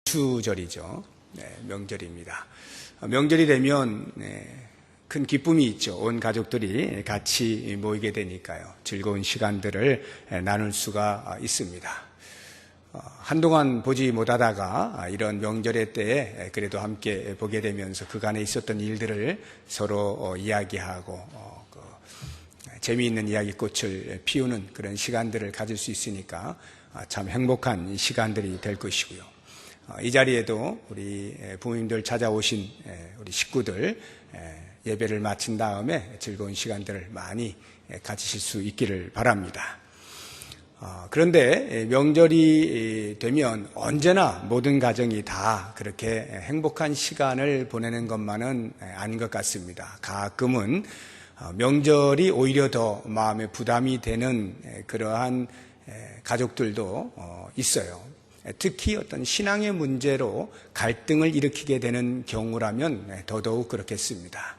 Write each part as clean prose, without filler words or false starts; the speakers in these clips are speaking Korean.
추절이죠. 명절입니다. 명절이 되면 큰 기쁨이 있죠. 온 가족들이 같이 모이게 되니까요. 즐거운 시간들을 나눌 수가 있습니다. 한동안 보지 못하다가 이런 명절의 때에 그래도 함께 보게 되면서 그간에 있었던 일들을 서로 이야기하고 재미있는 이야기꽃을 피우는 그런 시간들을 가질 수 있으니까 참 행복한 시간들이 될 것이고요. 이 자리에도 우리 부모님들 찾아오신 우리 식구들 예배를 마친 다음에 즐거운 시간들을 많이 가지실 수 있기를 바랍니다. 그런데 명절이 되면 언제나 모든 가정이 다 그렇게 행복한 시간을 보내는 것만은 아닌 것 같습니다. 가끔은 명절이 오히려 더 마음에 부담이 되는 그러한 가족들도 있어요. 특히 어떤 신앙의 문제로 갈등을 일으키게 되는 경우라면 더더욱 그렇겠습니다.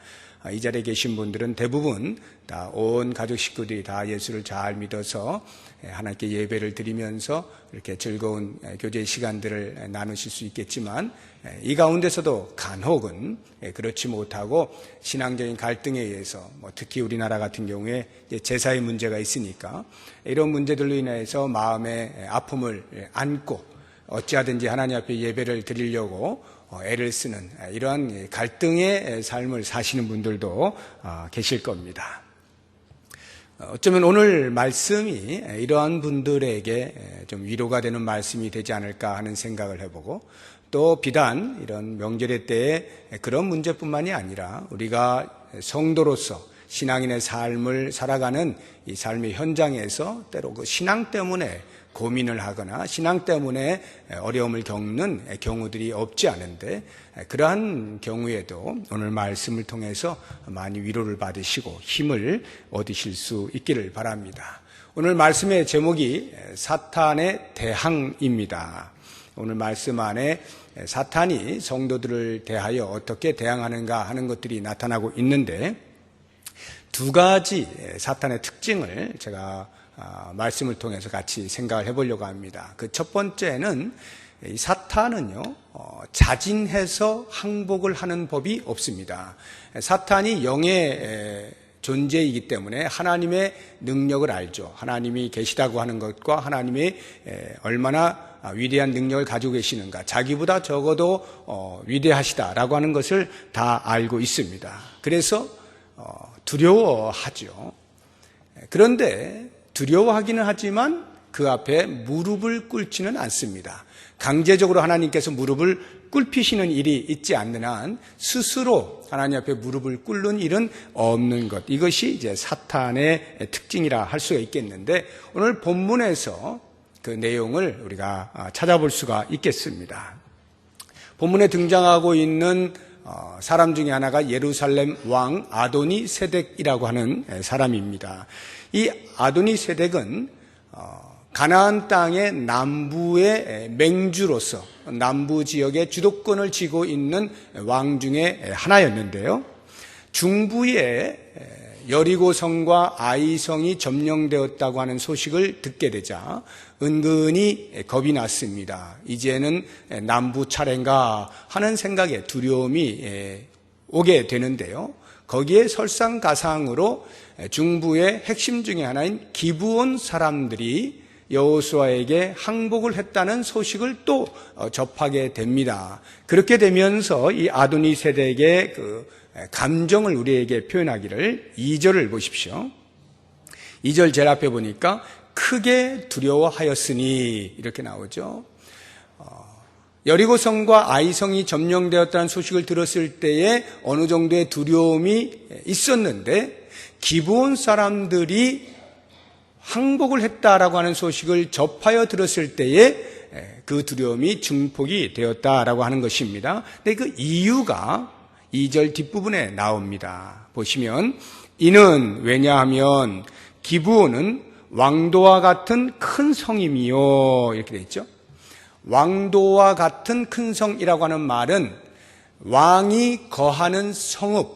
이 자리에 계신 분들은 대부분 다 온 가족 식구들이 다 예수를 잘 믿어서 하나님께 예배를 드리면서 이렇게 즐거운 교제 시간들을 나누실 수 있겠지만 이 가운데서도 간혹은 그렇지 못하고 신앙적인 갈등에 의해서 특히 우리나라 같은 경우에 제사의 문제가 있으니까 이런 문제들로 인해서 마음의 아픔을 안고 어찌하든지 하나님 앞에 예배를 드리려고 애를 쓰는 이러한 갈등의 삶을 사시는 분들도 계실 겁니다. 어쩌면 오늘 말씀이 이러한 분들에게 좀 위로가 되는 말씀이 되지 않을까 하는 생각을 해보고 또 비단 이런 명절의 때에 그런 문제뿐만이 아니라 우리가 성도로서 신앙인의 삶을 살아가는 이 삶의 현장에서 때로 그 신앙 때문에 고민을 하거나 신앙 때문에 어려움을 겪는 경우들이 없지 않은데 그러한 경우에도 오늘 말씀을 통해서 많이 위로를 받으시고 힘을 얻으실 수 있기를 바랍니다. 오늘 말씀의 제목이 사탄의 대항입니다. 오늘 말씀 안에 사탄이 성도들을 대하여 어떻게 대항하는가 하는 것들이 나타나고 있는데 두 가지 사탄의 특징을 제가 말씀을 통해서 같이 생각을 해보려고 합니다. 그 첫 번째는 이 사탄은요 자진해서 항복을 하는 법이 없습니다. 사탄이 영의 존재이기 때문에 하나님의 능력을 알죠. 하나님이 계시다고 하는 것과 하나님이 얼마나 위대한 능력을 가지고 계시는가, 자기보다 적어도 위대하시다라고 하는 것을 다 알고 있습니다. 그래서 두려워하죠. 그런데 두려워하기는 하지만 그 앞에 무릎을 꿇지는 않습니다. 강제적으로 하나님께서 무릎을 꿇히시는 일이 있지 않는 한 스스로 하나님 앞에 무릎을 꿇는 일은 없는 것. 이것이 이제 사탄의 특징이라 할 수가 있겠는데 오늘 본문에서 그 내용을 우리가 찾아볼 수가 있겠습니다. 본문에 등장하고 있는 사람 중에 하나가 예루살렘 왕 아도니 세덱이라고 하는 사람입니다. 이 아도니 세덱은 가나안 땅의 남부의 맹주로서 남부 지역의 주도권을 쥐고 있는 왕 중에 하나였는데요. 중부의 여리고성과 아이성이 점령되었다고 하는 소식을 듣게 되자 은근히 겁이 났습니다. 이제는 남부 차례인가 하는 생각에 두려움이 오게 되는데요. 거기에 설상가상으로 중부의 핵심 중에 하나인 기브온 사람들이 여호수아에게 항복을 했다는 소식을 또 접하게 됩니다. 그렇게 되면서 이 아도니 세덱의 그 감정을 우리에게 표현하기를 2절을 보십시오. 2절 제일 앞에 보니까 크게 두려워하였으니 이렇게 나오죠. 여리고성과 아이성이 점령되었다는 소식을 들었을 때에 어느 정도의 두려움이 있었는데 기브온 사람들이 항복을 했다라고 하는 소식을 접하여 들었을 때에 그 두려움이 증폭이 되었다라고 하는 것입니다. 근데 그 이유가 2절 뒷부분에 나옵니다. 보시면 이는 왜냐하면 기브온은 왕도와 같은 큰 성임이요 이렇게 되어 있죠. 왕도와 같은 큰 성이라고 하는 말은 왕이 거하는 성읍,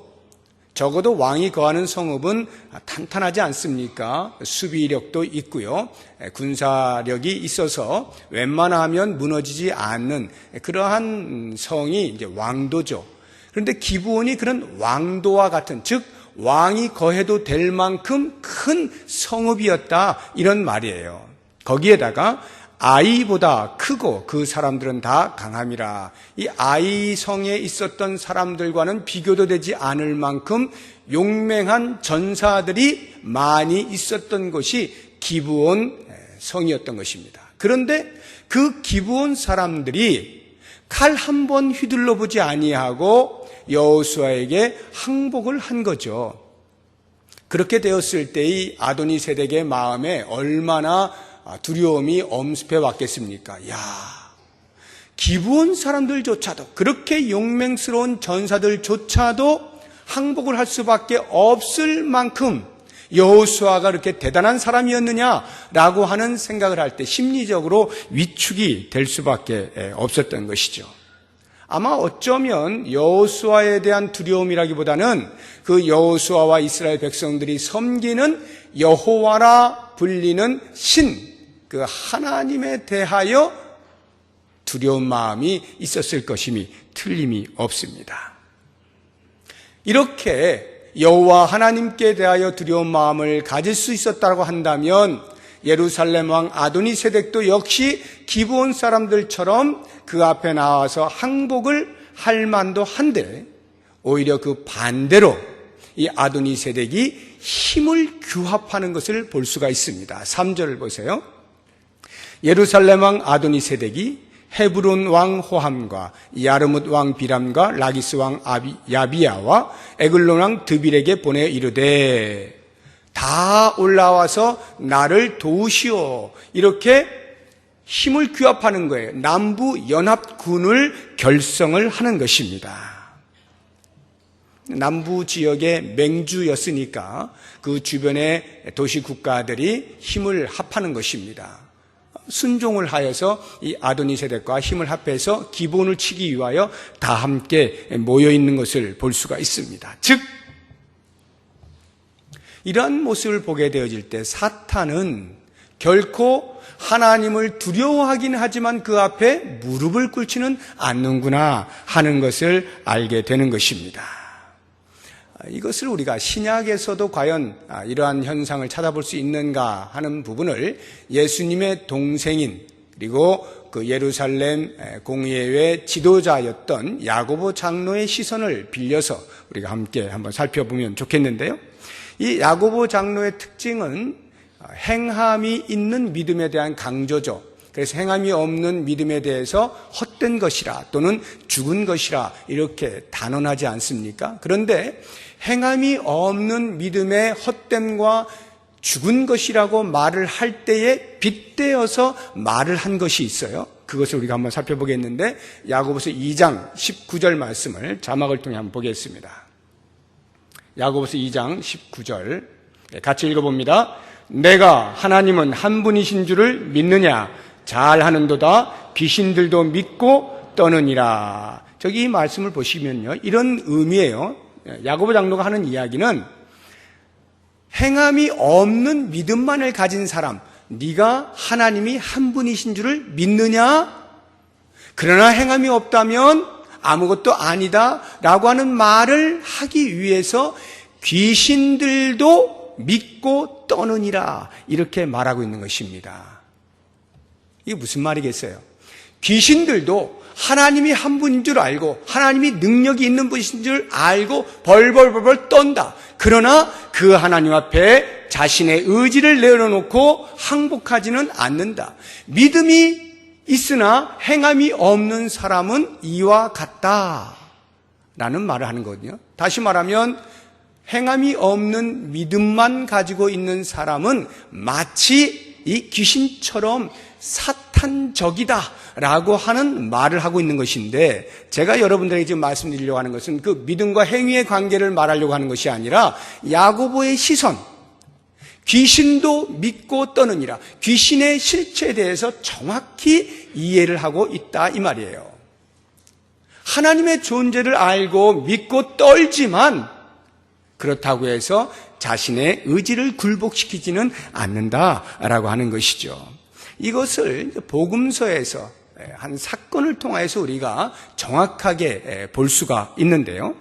적어도 왕이 거하는 성읍은 탄탄하지 않습니까? 수비력도 있고요. 군사력이 있어서 웬만하면 무너지지 않는 그러한 성이 이제 왕도죠. 그런데 기브온이 그런 왕도와 같은, 즉 왕이 거해도 될 만큼 큰 성읍이었다, 이런 말이에요. 거기에다가 아이보다 크고 그 사람들은 다 강함이라. 이 아이 성에 있었던 사람들과는 비교도 되지 않을 만큼 용맹한 전사들이 많이 있었던 것이 기브온 성이었던 것입니다. 그런데 그 기브온 사람들이 칼 한 번 휘둘러 보지 아니하고 여호수아에게 항복을 한 거죠. 그렇게 되었을 때의 아도니세덱의 마음에 얼마나 두려움이 엄습해 왔겠습니까? 야, 기브온 사람들조차도, 그렇게 용맹스러운 전사들조차도 항복을 할 수밖에 없을 만큼 여호수아가 그렇게 대단한 사람이었느냐라고 하는 생각을 할 때 심리적으로 위축이 될 수밖에 없었던 것이죠. 아마 어쩌면 여호수아에 대한 두려움이라기보다는 그 여호수아와 이스라엘 백성들이 섬기는 여호와라 불리는 신, 그 하나님에 대하여 두려운 마음이 있었을 것임이 틀림이 없습니다. 이렇게 여호와 하나님께 대하여 두려운 마음을 가질 수 있었다고 한다면 예루살렘 왕 아도니세덱도 역시 기브온 사람들처럼 그 앞에 나와서 항복을 할 만도 한데, 오히려 그 반대로 이 아도니세덱이 힘을 규합하는 것을 볼 수가 있습니다. 3절을 보세요. 예루살렘 왕 아도니세덱이 헤브론 왕 호함과 야르뭇 왕 비람과 라기스 왕 야비야와 에글론 왕 드빌에게 보내 이르되 다 올라와서 나를 도우시오. 이렇게 힘을 규합하는 거예요. 남부 연합군을 결성을 하는 것입니다. 남부 지역의 맹주였으니까 그 주변의 도시 국가들이 힘을 합하는 것입니다. 순종을 하여서 이 아도니세덱과 힘을 합해서 기본을 치기 위하여 다 함께 모여 있는 것을 볼 수가 있습니다. 즉 이러한 모습을 보게 되어질 때 사탄은 결코 하나님을 두려워하긴 하지만 그 앞에 무릎을 꿇지는 않는구나 하는 것을 알게 되는 것입니다. 이것을 우리가 신약에서도 과연 이러한 현상을 찾아볼 수 있는가 하는 부분을 예수님의 동생인, 그리고 그 예루살렘 공예회 지도자였던 야고보 장로의 시선을 빌려서 우리가 함께 한번 살펴보면 좋겠는데요. 이 야고보 장로의 특징은 행함이 있는 믿음에 대한 강조죠. 그래서 행함이 없는 믿음에 대해서 헛된 것이라 또는 죽은 것이라 이렇게 단언하지 않습니까? 그런데 행함이 없는 믿음의 헛됨과 죽은 것이라고 말을 할 때에 빗대어서 말을 한 것이 있어요. 그것을 우리가 한번 살펴보겠는데, 야고보서 2장 19절 말씀을 자막을 통해 한번 보겠습니다. 야고보서 2장 19절 같이 읽어봅니다. 내가 하나님은 한 분이신 줄을 믿느냐? 잘하는도다. 귀신들도 믿고 떠느니라. 저기 이 말씀을 보시면요, 이런 의미예요. 야고보 장로가 하는 이야기는 행함이 없는 믿음만을 가진 사람, 네가 하나님이 한 분이신 줄을 믿느냐? 그러나 행함이 없다면 아무것도 아니다 라고 하는 말을 하기 위해서 귀신들도 믿고 떠느니라 이렇게 말하고 있는 것입니다. 이게 무슨 말이겠어요? 귀신들도 하나님이 한 분인 줄 알고 하나님이 능력이 있는 분이신 줄 알고 벌벌벌벌 떤다. 그러나 그 하나님 앞에 자신의 의지를 내려놓고 항복하지는 않는다. 믿음이 있으나 행함이 없는 사람은 이와 같다라는 말을 하는 거거든요. 다시 말하면 행함이 없는 믿음만 가지고 있는 사람은 마치 이 귀신처럼 사탄적이다 라고 하는 말을 하고 있는 것인데, 제가 여러분들에게 지금 말씀드리려고 하는 것은 그 믿음과 행위의 관계를 말하려고 하는 것이 아니라 야고보의 시선, 귀신도 믿고 떠느니라, 귀신의 실체에 대해서 정확히 이해를 하고 있다 이 말이에요. 하나님의 존재를 알고 믿고 떨지만 그렇다고 해서 자신의 의지를 굴복시키지는 않는다라고 하는 것이죠. 이것을 복음서에서 한 사건을 통해서 우리가 정확하게 볼 수가 있는데요.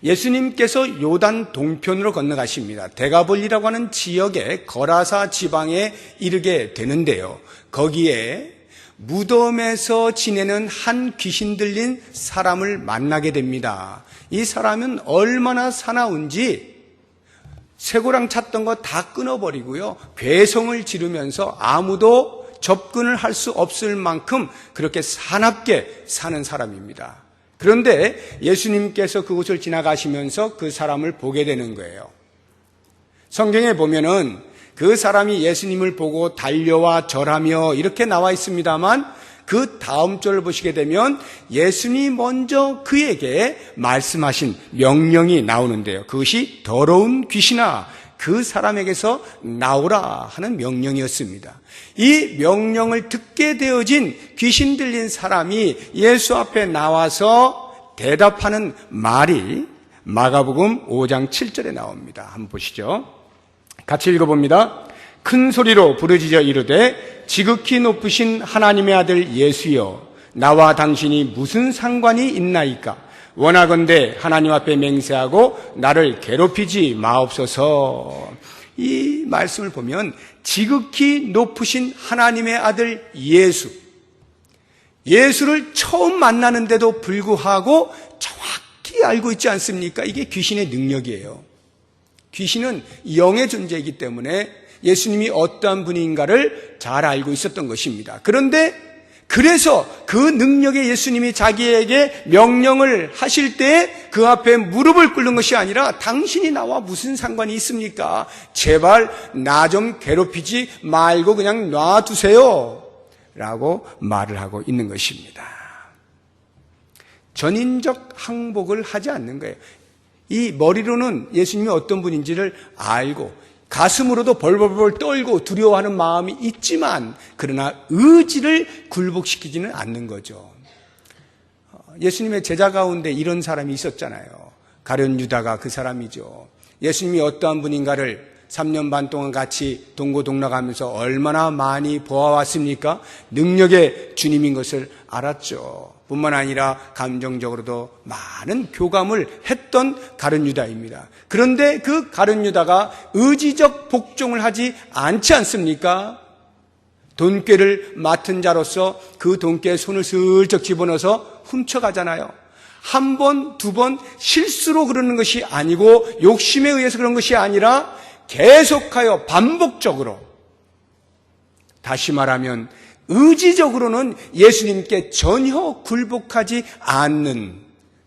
예수님께서 요단 동편으로 건너가십니다. 데가볼리라고 하는 지역의 거라사 지방에 이르게 되는데요. 거기에 무덤에서 지내는 한 귀신 들린 사람을 만나게 됩니다. 이 사람은 얼마나 사나운지 쇠고랑 찼던 거 다 끊어버리고요. 괴성을 지르면서 아무도 접근을 할 수 없을 만큼 그렇게 사납게 사는 사람입니다. 그런데 예수님께서 그곳을 지나가시면서 그 사람을 보게 되는 거예요. 성경에 보면은 그 사람이 예수님을 보고 달려와 절하며 이렇게 나와 있습니다만 그 다음 절을 보시게 되면 예수님이 먼저 그에게 말씀하신 명령이 나오는데요. 그것이 더러운 귀신아 그 사람에게서 나오라 하는 명령이었습니다. 이 명령을 듣게 되어진 귀신 들린 사람이 예수 앞에 나와서 대답하는 말이 마가복음 5장 7절에 나옵니다. 한번 보시죠. 같이 읽어봅니다. 큰 소리로 부르짖어 이르되 지극히 높으신 하나님의 아들 예수여 나와 당신이 무슨 상관이 있나이까 원하건대 하나님 앞에 맹세하고 나를 괴롭히지 마옵소서. 이 말씀을 보면 지극히 높으신 하나님의 아들 예수를 처음 만나는데도 불구하고 정확히 알고 있지 않습니까? 이게 귀신의 능력이에요. 귀신은 영의 존재이기 때문에 예수님이 어떠한 분인가를 잘 알고 있었던 것입니다. 그래서 그 능력의 예수님이 자기에게 명령을 하실 때 그 앞에 무릎을 꿇는 것이 아니라 당신이 나와 무슨 상관이 있습니까? 제발 나 좀 괴롭히지 말고 그냥 놔두세요 라고 말을 하고 있는 것입니다. 전인적 항복을 하지 않는 거예요. 이 머리로는 예수님이 어떤 분인지를 알고 가슴으로도 벌벌벌 떨고 두려워하는 마음이 있지만 그러나 의지를 굴복시키지는 않는 거죠. 예수님의 제자 가운데 이런 사람이 있었잖아요. 가룟 유다가 그 사람이죠. 예수님이 어떠한 분인가를 3년 반 동안 같이 동고동락하면서 얼마나 많이 보아왔습니까? 능력의 주님인 것을 알았죠. 뿐만 아니라 감정적으로도 많은 교감을 했던 가룟 유다입니다. 그런데 그 가룟 유다가 의지적 복종을 하지 않지 않습니까? 돈꾀를 맡은 자로서 그 돈꾀에 손을 슬쩍 집어넣어서 훔쳐가잖아요. 한 번, 두 번 실수로 그러는 것이 아니고 욕심에 의해서 그런 것이 아니라 계속하여 반복적으로, 다시 말하면 의지적으로는 예수님께 전혀 굴복하지 않는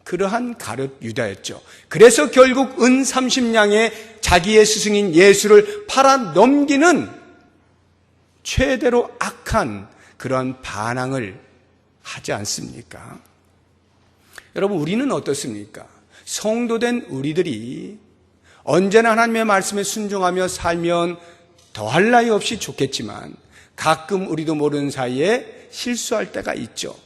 그러한 가룟 유다였죠. 그래서 결국 은 30냥에 자기의 스승인 예수를 팔아 넘기는 최대로 악한 그런 반항을 하지 않습니까? 여러분, 우리는 어떻습니까? 성도된 우리들이 언제나 하나님의 말씀에 순종하며 살면 더할 나위 없이 좋겠지만 가끔 우리도 모르는 사이에 실수할 때가 있죠.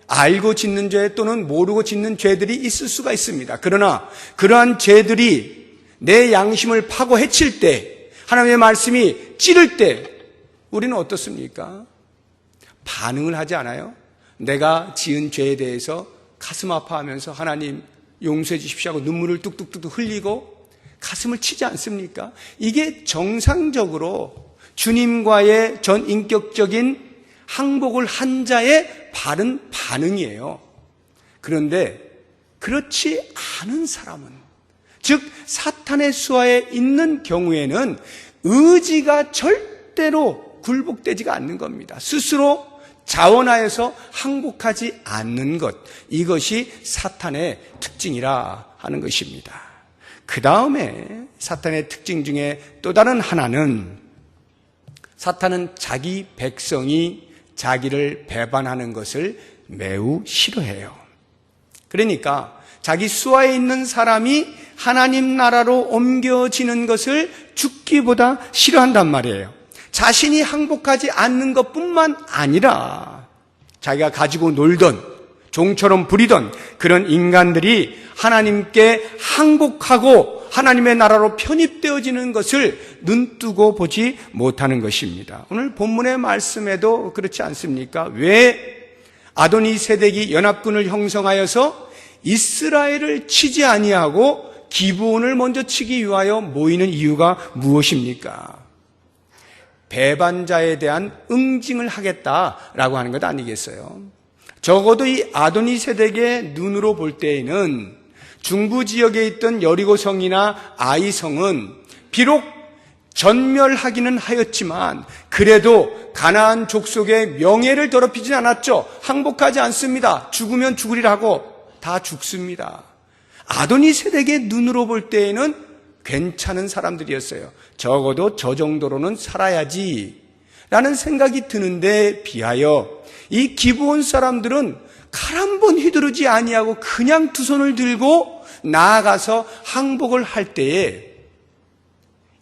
알고 짓는 죄 또는 모르고 짓는 죄들이 있을 수가 있습니다. 그러나 그러한 죄들이 내 양심을 파고 해칠 때, 하나님의 말씀이 찌를 때 우리는 어떻습니까? 반응을 하지 않아요? 내가 지은 죄에 대해서 가슴 아파하면서 하나님 용서해 주십시오 하고 눈물을 뚝뚝뚝 흘리고 가슴을 치지 않습니까? 이게 정상적으로 주님과의 전인격적인 항복을 한 자의 바른 반응이에요. 그런데 그렇지 않은 사람은, 즉 사탄의 수하에 있는 경우에는 의지가 절대로 굴복되지가 않는 겁니다. 스스로 자원하여서 항복하지 않는 것, 이것이 사탄의 특징이라 하는 것입니다. 그 다음에 사탄의 특징 중에 또 다른 하나는, 사탄은 자기 백성이 자기를 배반하는 것을 매우 싫어해요. 그러니까 자기 수하에 있는 사람이 하나님 나라로 옮겨지는 것을 죽기보다 싫어한단 말이에요. 자신이 항복하지 않는 것뿐만 아니라 자기가 가지고 놀던 종처럼 부리던 그런 인간들이 하나님께 항복하고 하나님의 나라로 편입되어지는 것을 눈뜨고 보지 못하는 것입니다. 오늘 본문의 말씀에도 그렇지 않습니까? 왜 아도니세덱이 연합군을 형성하여서 이스라엘을 치지 아니하고 기브온을 먼저 치기 위하여 모이는 이유가 무엇입니까? 배반자에 대한 응징을 하겠다라고 하는 것 아니겠어요? 적어도 이 아도니세덱의 눈으로 볼 때에는 중부 지역에 있던 여리고성이나 아이성은 비록 전멸하기는 하였지만 그래도 가나안 족속의 명예를 더럽히진 않았죠. 항복하지 않습니다. 죽으면 죽으리라고 다 죽습니다. 아도니세덱의 눈으로 볼 때에는 괜찮은 사람들이었어요. 적어도 저 정도로는 살아야지 라는 생각이 드는데 비하여 이 기브온 사람들은 칼 한 번 휘두르지 아니하고 그냥 두 손을 들고 나아가서 항복을 할 때에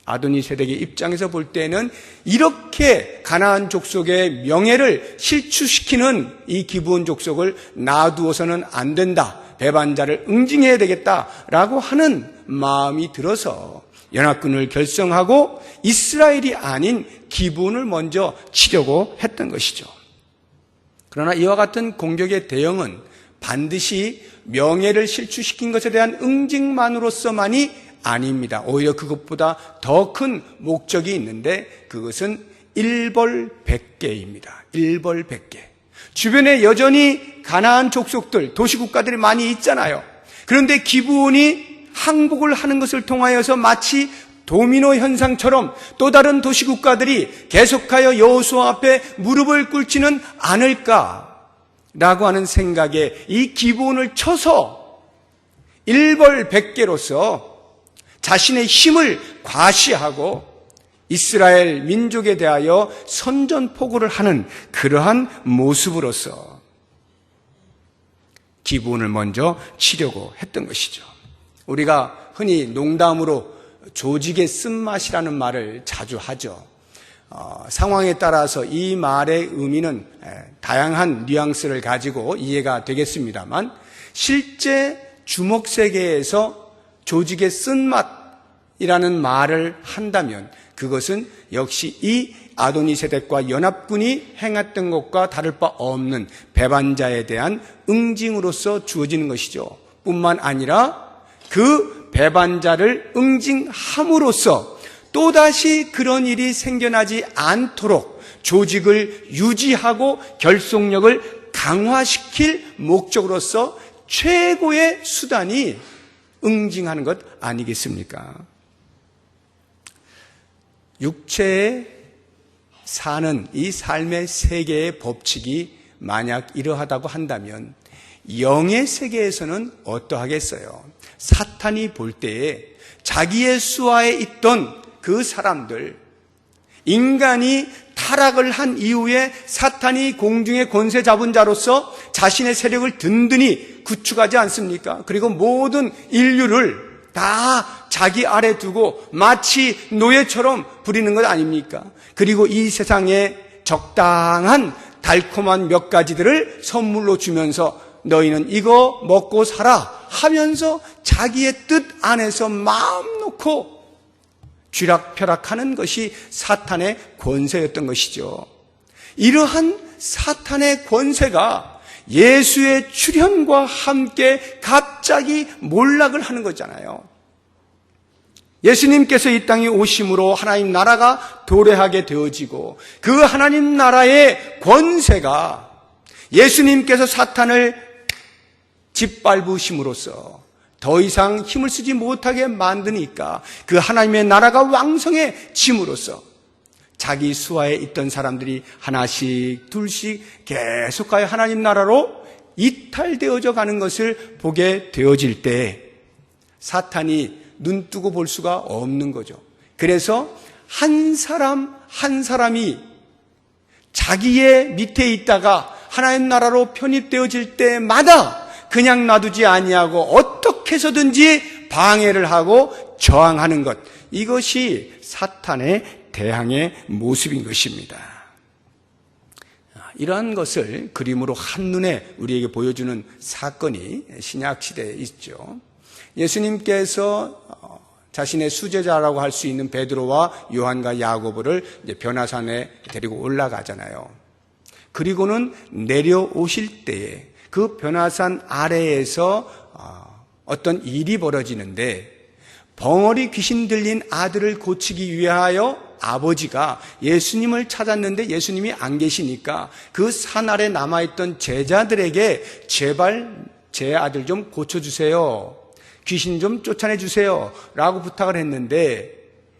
아도니세덱의 입장에서 볼 때는 이렇게 가나안 족속의 명예를 실추시키는 이 기브온 족속을 놔두어서는 안 된다. 배반자를 응징해야 되겠다라고 하는 마음이 들어서 연합군을 결성하고 이스라엘이 아닌 기브온을 먼저 치려고 했던 것이죠. 그러나 이와 같은 공격의 대응은 반드시 명예를 실추시킨 것에 대한 응징만으로서만이 아닙니다. 오히려 그것보다 더 큰 목적이 있는데 그것은 일벌백계입니다. 일벌백계. 주변에 여전히 가나안 족속들, 도시국가들이 많이 있잖아요. 그런데 기브온이 항복을 하는 것을 통하여서 마치 도미노 현상처럼 또 다른 도시국가들이 계속하여 여호수아 앞에 무릎을 꿇지는 않을까라고 하는 생각에 이 기브온을 쳐서 일벌백계로서 자신의 힘을 과시하고 이스라엘 민족에 대하여 선전포고를 하는 그러한 모습으로서 기브온을 먼저 치려고 했던 것이죠. 우리가 흔히 농담으로 조직의 쓴맛이라는 말을 자주 하죠. 상황에 따라서 이 말의 의미는 다양한 뉘앙스를 가지고 이해가 되겠습니다만 실제 주목세계에서 조직의 쓴맛이라는 말을 한다면 그것은 역시 이 아도니세덱과 연합군이 행했던 것과 다를 바 없는 배반자에 대한 응징으로서 주어지는 것이죠. 뿐만 아니라 그 배반자를 응징함으로써 또다시 그런 일이 생겨나지 않도록 조직을 유지하고 결속력을 강화시킬 목적으로서 최고의 수단이 응징하는 것 아니겠습니까? 육체에 사는 이 삶의 세계의 법칙이 만약 이러하다고 한다면 영의 세계에서는 어떠하겠어요? 사탄이 볼 때에 자기의 수하에 있던 그 사람들, 인간이 타락을 한 이후에 사탄이 공중의 권세 잡은 자로서 자신의 세력을 든든히 구축하지 않습니까? 그리고 모든 인류를 다 자기 아래 두고 마치 노예처럼 부리는 것 아닙니까? 그리고 이 세상에 적당한 달콤한 몇 가지들을 선물로 주면서 너희는 이거 먹고 살아 하면서 자기의 뜻 안에서 마음 놓고 쥐락펴락하는 것이 사탄의 권세였던 것이죠. 이러한 사탄의 권세가 예수의 출현과 함께 갑자기 몰락을 하는 거잖아요. 예수님께서 이 땅에 오심으로 하나님 나라가 도래하게 되어지고 그 하나님 나라의 권세가 예수님께서 사탄을 짓밟으심으로써 더 이상 힘을 쓰지 못하게 만드니까 그 하나님의 나라가 왕성해짐으로써 자기 수하에 있던 사람들이 하나씩 둘씩 계속하여 하나님 나라로 이탈되어져 가는 것을 보게 되어질 때 사탄이 눈뜨고 볼 수가 없는 거죠. 그래서 한 사람 한 사람이 자기의 밑에 있다가 하나님 나라로 편입되어질 때마다 그냥 놔두지 아니하고 어떻게 해서든지 방해를 하고 저항하는 것, 이것이 사탄의 대항의 모습인 것입니다. 이러한 것을 그림으로 한눈에 우리에게 보여주는 사건이 신약시대에 있죠. 예수님께서 자신의 수제자라고 할 수 있는 베드로와 요한과 야고보를 이제 변화산에 데리고 올라가잖아요. 그리고는 내려오실 때에 그 변화산 아래에서 어떤 일이 벌어지는데, 벙어리 귀신 들린 아들을 고치기 위하여 아버지가 예수님을 찾았는데 예수님이 안 계시니까 그 산 아래 남아있던 제자들에게 제발 제 아들 좀 고쳐주세요, 귀신 좀 쫓아내주세요 라고 부탁을 했는데,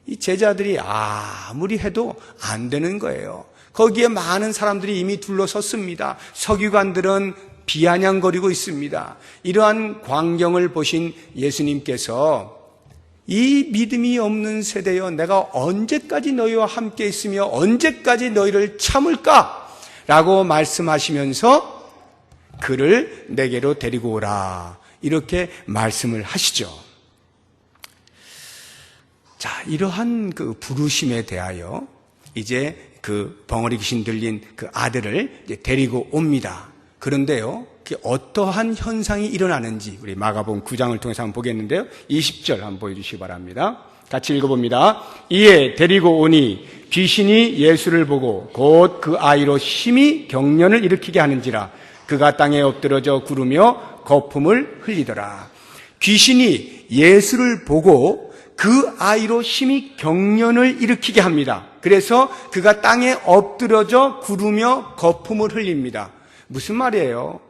이 제자들이 아무리 해도 안 되는 거예요. 거기에 많은 사람들이 이미 둘러섰습니다. 서기관들은 비아냥거리고 있습니다. 이러한 광경을 보신 예수님께서 이 믿음이 없는 세대여, 내가 언제까지 너희와 함께 있으며 언제까지 너희를 참을까? 라고 말씀하시면서 그를 내게로 데리고 오라, 이렇게 말씀을 하시죠. 자, 이러한 그 부르심에 대하여 이제 그 벙어리 귀신 들린 그 아들을 이제 데리고 옵니다. 그런데요, 어떠한 현상이 일어나는지 우리 마가복음 9장을 통해서 한번 보겠는데요. 20절 한번 보여주시기 바랍니다. 같이 읽어봅니다. 이에 데리고 오니 귀신이 예수를 보고 곧 그 아이로 심히 경련을 일으키게 하는지라 그가 땅에 엎드러져 구르며 거품을 흘리더라. 귀신이 예수를 보고 그 아이로 심히 경련을 일으키게 합니다. 그래서 그가 땅에 엎드러져 구르며 거품을 흘립니다. 무슨 말이에요?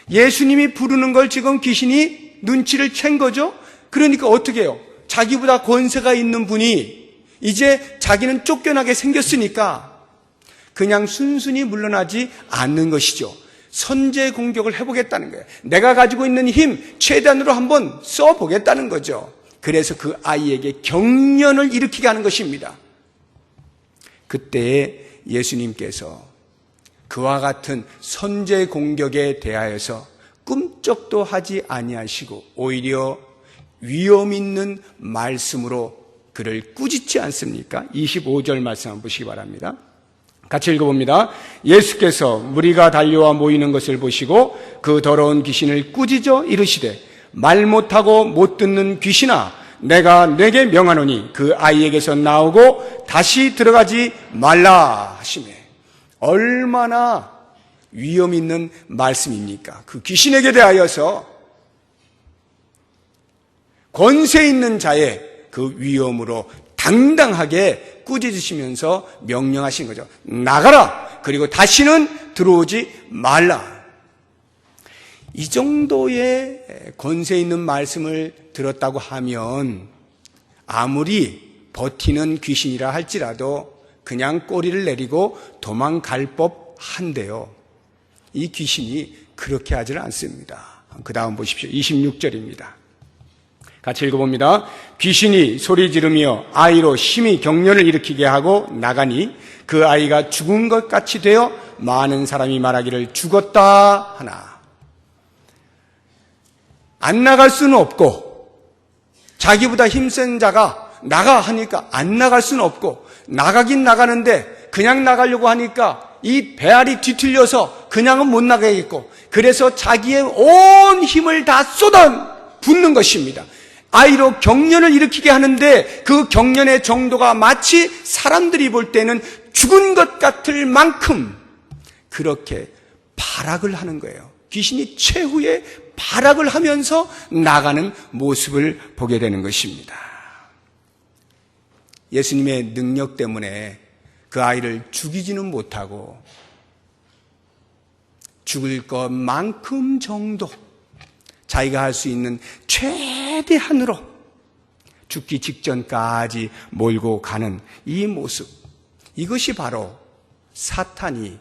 예수님이 부르는 걸 지금 귀신이 눈치를 챈 거죠? 그러니까 어떻게 해요? 자기보다 권세가 있는 분이 이제 자기는 쫓겨나게 생겼으니까 그냥 순순히 물러나지 않는 것이죠. 선제 공격을 해보겠다는 거예요. 내가 가지고 있는 힘 최대한으로 한번 써보겠다는 거죠. 그래서 그 아이에게 경련을 일으키게 하는 것입니다. 그때 예수님께서 그와 같은 선제 공격에 대하여서 꿈쩍도 하지 아니하시고 오히려 위험 있는 말씀으로 그를 꾸짖지 않습니까? 25절 말씀 한번 보시기 바랍니다. 같이 읽어봅니다. 예수께서 무리가 달려와 모이는 것을 보시고 그 더러운 귀신을 꾸짖어 이르시되 말 못하고 못 듣는 귀신아, 내가 내게 명하노니 그 아이에게서 나오고 다시 들어가지 말라 하시매. 얼마나 위험 있는 말씀입니까? 그 귀신에게 대하여서 권세 있는 자의 그 위험으로 당당하게 꾸짖으시면서 명령하신 거죠. 나가라! 그리고 다시는 들어오지 말라. 이 정도의 권세 있는 말씀을 들었다고 하면 아무리 버티는 귀신이라 할지라도 그냥 꼬리를 내리고 도망갈 법한데요. 이 귀신이 그렇게 하지는 않습니다. 그 다음 보십시오. 26절입니다. 같이 읽어봅니다. 귀신이 소리 지르며 아이로 심히 경련을 일으키게 하고 나가니 그 아이가 죽은 것 같이 되어 많은 사람이 말하기를 죽었다 하나. 안 나갈 수는 없고 자기보다 힘센 자가 나가 하니까 안 나갈 수는 없고 나가긴 나가는데 그냥 나가려고 하니까 이 배알이 뒤틀려서 그냥은 못 나가겠고 그래서 자기의 온 힘을 다 쏟아 붓는 것입니다. 아이로 경련을 일으키게 하는데 그 경련의 정도가 마치 사람들이 볼 때는 죽은 것 같을 만큼 그렇게 발악을 하는 거예요. 귀신이 최후의 발악을 하면서 나가는 모습을 보게 되는 것입니다. 예수님의 능력 때문에 그 아이를 죽이지는 못하고 죽을 것만큼 정도 자기가 할 수 있는 최대한으로 죽기 직전까지 몰고 가는 이 모습, 이것이 바로 사탄이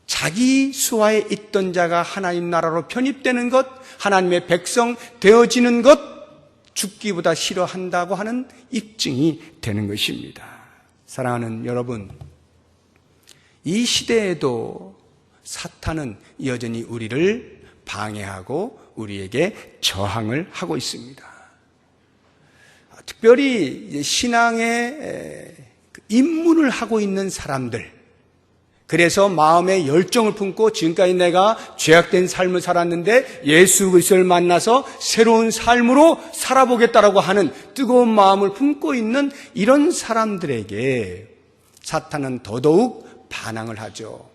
자기 수하에 있던 자가 하나님 나라로 편입되는 것, 하나님의 백성 되어지는 것, 죽기보다 싫어한다고 하는 입증이 되는 것입니다. 사랑하는 여러분, 이 시대에도 사탄은 여전히 우리를 방해하고 우리에게 저항을 하고 있습니다. 특별히 신앙의 입문을 하고 있는 사람들, 그래서 마음에 열정을 품고 지금까지 내가 죄악된 삶을 살았는데 예수 그리스도를 만나서 새로운 삶으로 살아보겠다라고 하는 뜨거운 마음을 품고 있는 이런 사람들에게 사탄은 더더욱 반항을 하죠.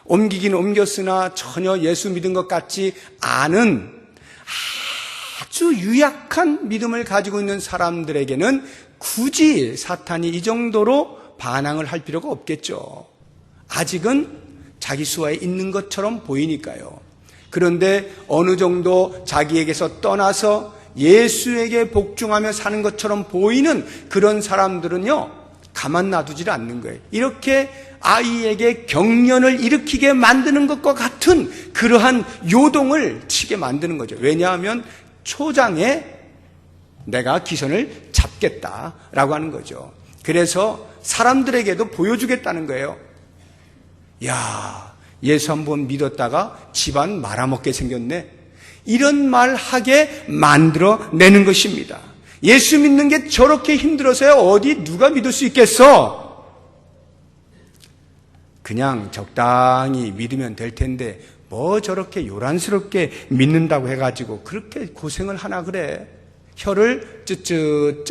옮기긴 옮겼으나 전혀 예수 믿은 것 같지 않은 아주 유약한 믿음을 가지고 있는 사람들에게는 굳이 사탄이 이 정도로 반항을 할 필요가 없겠죠. 아직은 자기 수하에 있는 것처럼 보이니까요. 그런데 어느 정도 자기에게서 떠나서 예수에게 복종하며 사는 것처럼 보이는 그런 사람들은요, 가만 놔두질 않는 거예요. 이렇게 아이에게 경련을 일으키게 만드는 것과 같은 그러한 요동을 치게 만드는 거죠. 왜냐하면 초장에 내가 기선을 잡겠다라고 하는 거죠. 그래서 사람들에게도 보여주겠다는 거예요. 야, 예수 한번 믿었다가 집안 말아먹게 생겼네. 이런 말 하게 만들어내는 것입니다. 예수 믿는 게 저렇게 힘들어서야 어디 누가 믿을 수 있겠어? 그냥 적당히 믿으면 될 텐데 뭐 저렇게 요란스럽게 믿는다고 해가지고 그렇게 고생을 하나 그래. 혀를 쯧쯧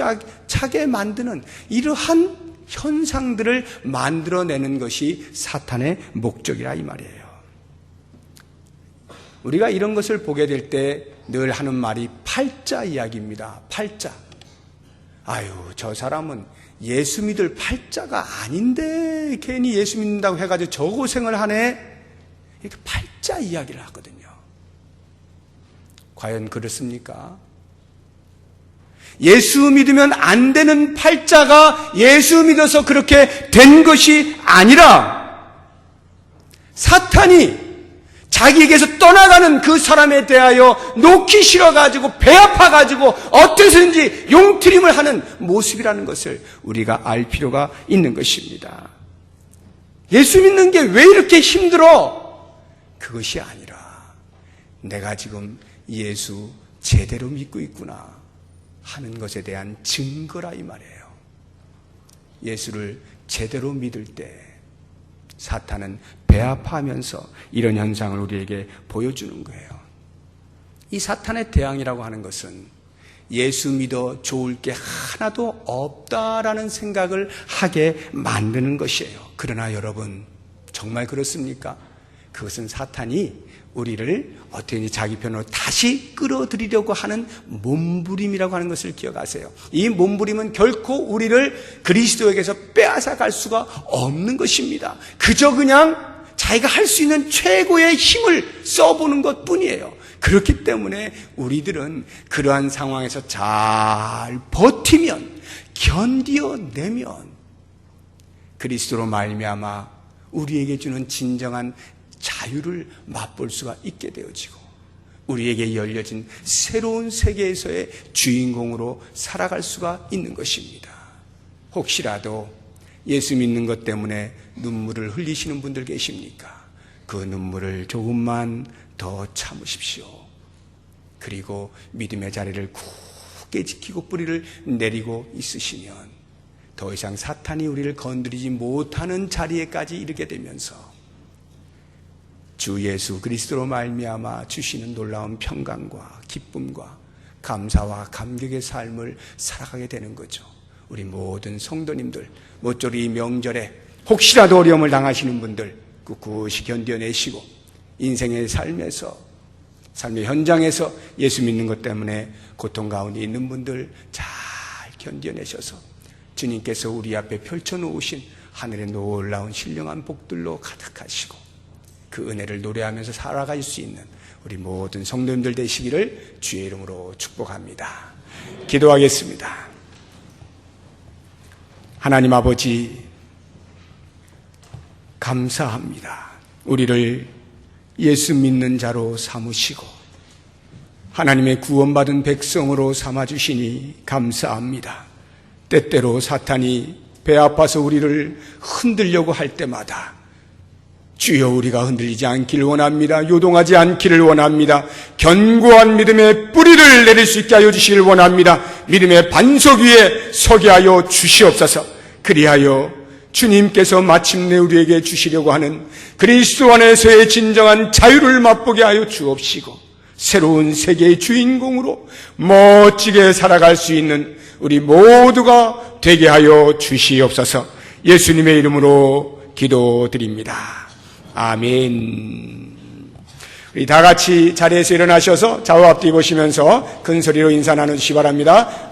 차게 만드는 이러한 현상들을 만들어내는 것이 사탄의 목적이라 이 말이에요. 우리가 이런 것을 보게 될 때 늘 하는 말이 팔자 이야기입니다. 팔자. 아유, 저 사람은 예수 믿을 팔자가 아닌데 괜히 예수 믿는다고 해가지고 저 고생을 하네. 이렇게 팔자 이야기를 하거든요. 과연 그렇습니까? 예수 믿으면 안 되는 팔자가 예수 믿어서 그렇게 된 것이 아니라 사탄이 자기에게서 떠나가는 그 사람에 대하여 놓기 싫어가지고 배 아파가지고 어떻게든지 용트림을 하는 모습이라는 것을 우리가 알 필요가 있는 것입니다. 예수 믿는 게 왜 이렇게 힘들어? 그것이 아니라 내가 지금 예수 제대로 믿고 있구나 하는 것에 대한 증거라 이 말이에요. 예수를 제대로 믿을 때 사탄은 배아파하면서 이런 현상을 우리에게 보여주는 거예요. 이 사탄의 대항이라고 하는 것은 예수 믿어 좋을 게 하나도 없다라는 생각을 하게 만드는 것이에요. 그러나 여러분, 정말 그렇습니까? 그것은 사탄이 우리를 어떻게 자기 편으로 다시 끌어들이려고 하는 몸부림이라고 하는 것을 기억하세요. 이 몸부림은 결코 우리를 그리스도에게서 빼앗아 갈 수가 없는 것입니다. 그저 그냥 자기가 할 수 있는 최고의 힘을 써보는 것 뿐이에요. 그렇기 때문에 우리들은 그러한 상황에서 잘 버티면, 견디어내면 그리스도로 말미암아 우리에게 주는 진정한 자유를 맛볼 수가 있게 되어지고 우리에게 열려진 새로운 세계에서의 주인공으로 살아갈 수가 있는 것입니다. 혹시라도 예수 믿는 것 때문에 눈물을 흘리시는 분들 계십니까? 그 눈물을 조금만 더 참으십시오. 그리고 믿음의 자리를 굳게 지키고 뿌리를 내리고 있으시면 더 이상 사탄이 우리를 건드리지 못하는 자리에까지 이르게 되면서 주 예수 그리스도로 말미암아 주시는 놀라운 평강과 기쁨과 감사와 감격의 삶을 살아가게 되는 거죠. 우리 모든 성도님들, 모쪼록 이 명절에 혹시라도 어려움을 당하시는 분들 꿋꿋이 견뎌내시고 인생의 삶에서, 삶의 현장에서 예수 믿는 것 때문에 고통 가운데 있는 분들 잘 견뎌내셔서 주님께서 우리 앞에 펼쳐놓으신 하늘의 놀라운 신령한 복들로 가득하시고 그 은혜를 노래하면서 살아갈 수 있는 우리 모든 성도님들 되시기를 주의 이름으로 축복합니다. 기도하겠습니다. 하나님 아버지, 감사합니다. 우리를 예수 믿는 자로 삼으시고 하나님의 구원받은 백성으로 삼아주시니 감사합니다. 때때로 사탄이 배 아파서 우리를 흔들려고 할 때마다 주여, 우리가 흔들리지 않기를 원합니다. 요동하지 않기를 원합니다. 견고한 믿음의 뿌리를 내릴 수 있게 하여 주시기를 원합니다. 믿음의 반석 위에 서게 하여 주시옵소서. 그리하여 주님께서 마침내 우리에게 주시려고 하는 그리스도 안에서의 진정한 자유를 맛보게 하여 주옵시고 새로운 세계의 주인공으로 멋지게 살아갈 수 있는 우리 모두가 되게 하여 주시옵소서. 예수님의 이름으로 기도드립니다. 아멘. 우리 다 같이 자리에서 일어나셔서 좌우 앞뒤 보시면서 큰 소리로 인사 나누시기 바랍니다.